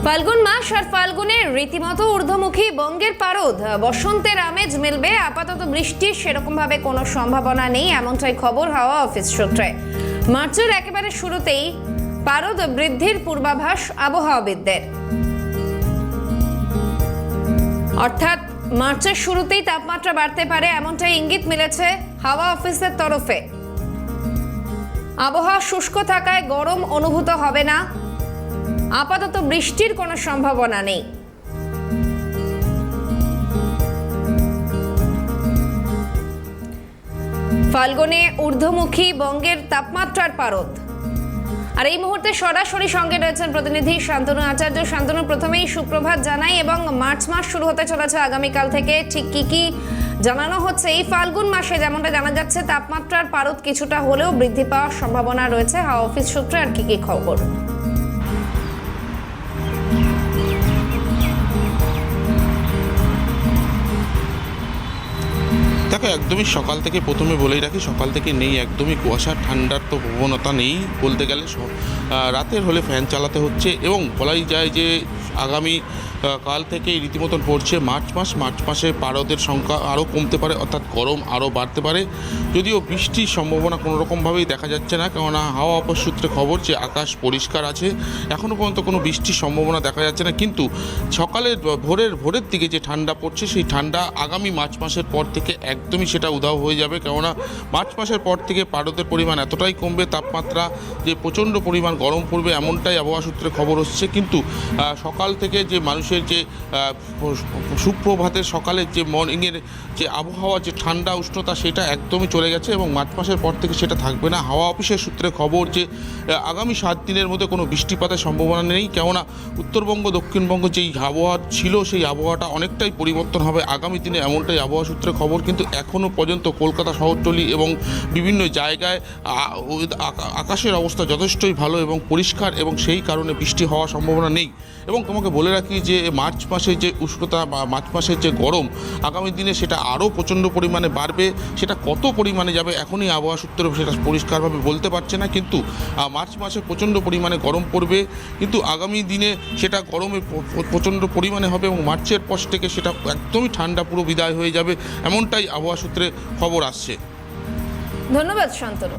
ফাল্গুন মাস আর ফাল্গুনের রীতিমতো ঊর্ধ্বমুখী বঙ্গের পারদ। বসন্তের আমেজ মিলবে, আপাতত বৃষ্টির সেরকম ভাবে কোনো সম্ভাবনা নেই, এমনটাই খবর হাওয়া অফিস সূত্রে। মার্চের একেবারে শুরুতেই পারদ বৃদ্ধির পূর্বাভাস আবহাওয়াবিদদের, অর্থাৎ মার্চের শুরুতেই তাপমাত্রা বাড়তে পারে, এমনটাই ইঙ্গিত মিলেছে হাওয়া অফিসের তরফে। আবহাওয়া শুষ্ক থাকায় গরম অনুভূত হবে না, আপাতত বৃষ্টির কোনো সম্ভাবনা নেই। ফাল্গুনে ঊর্ধ্বমুখী বঙ্গের তাপমাত্রার পারদ। আর এই মুহূর্তে সরাসরি সঙ্গে রয়েছেন প্রতিনিধি শান্তনু আচার্য। শান্তনু, প্রথমেই সুপ্রভাত জানাই এবং মার্চ মাস শুরু হতে চলেছে আগামীকাল থেকে, ঠিক কি কি জানানো হচ্ছে? এই ফাল্গুন মাসে যেমনটা জানা যাচ্ছে তাপমাত্রার পারদ কিছুটা হলেও বৃদ্ধি পাওয়ার সম্ভাবনা রয়েছে হাওয়া অফিস সূত্রে, আর কি কি খবর? দেখো, একদমই সকাল থেকে প্রথমে বলেই রাখি, সকাল থেকে নেই একদমই কুয়াশা, ঠান্ডার তো প্রবণতা নেই বলতে গেলে। রাতের হলে ফ্যান চালাতে হচ্ছে এবং বলাই যায় যে আগামী কাল থেকেই রীতিমতন পড়ছে মার্চ মাস। মার্চ মাসে পারদের সংখ্যা আরও কমতে পারে, অর্থাৎ গরম আরও বাড়তে পারে, যদিও বৃষ্টির সম্ভাবনা কোনো রকমভাবেই দেখা যাচ্ছে না, কেননা হাওয়া অফিস সূত্রে খবর যে আকাশ পরিষ্কার আছে, এখনও পর্যন্ত কোনো বৃষ্টির সম্ভাবনা দেখা যাচ্ছে না। কিন্তু সকালের ভোরের দিকে যে ঠান্ডা পড়ছে, সেই ঠান্ডা আগামী মার্চ মাসের পর থেকে একদমই সেটা উধাও হয়ে যাবে, কেননা মার্চ মাসের পর থেকে পারদের পরিমাণ এতটাই কমবে, তাপমাত্রা যে প্রচণ্ড পরিমাণ গরম পড়বে এমনটাই আবহাওয়া সূত্রে খবর হচ্ছে। কিন্তু সকাল থেকে যে মানুষের যে সুপ্রভাতের সকালের যে মর্নিংয়ের যে আবহাওয়া, যে ঠান্ডা উষ্ণতা, সেটা একদমই চলে গেছে এবং মার্চ মাসের পর থেকে সেটা থাকবে না। হাওয়া অফিসের সূত্রে খবর যে আগামী 7 দিনের মধ্যে কোনো বৃষ্টিপাতের সম্ভাবনা নেই, কেননা উত্তরবঙ্গ দক্ষিণবঙ্গ যেই আবহাওয়া ছিল সেই আবহাওয়াটা অনেকটাই পরিবর্তন হবে আগামী দিনে, এমনটাই আবহাওয়া সূত্রে খবর। কিন্তু এখনও পর্যন্ত কলকাতা শহরতলি এবং বিভিন্ন জায়গায় আকাশের অবস্থা যথেষ্টই ভালো এবং পরিষ্কার, এবং সেই কারণে বৃষ্টি হওয়ার সম্ভাবনা নেই। এবং তোমাকে বলে রাখি যে মার্চ মাসের যে উষ্ণতা বা মার্চ মাসের যে গরম আগামী দিনে সেটা আরও প্রচণ্ড পরিমাণে বাড়বে। সেটা কত পরিমাণে যাবে এখনই আবহাওয়া সূত্রে সেটা পরিষ্কারভাবে বলতে পারছে না, কিন্তু মার্চ মাসে প্রচণ্ড পরিমাণে গরম পড়বে, কিন্তু আগামী দিনে সেটা গরমে প্রচণ্ড পরিমাণে হবে এবং মার্চের পর থেকে সেটা একদমই ঠান্ডা পুরো বিদায় হয়ে যাবে, এমনটাই আবহাওয়া সূত্রে খবর আসছে। ধন্যবাদ শান্তনু।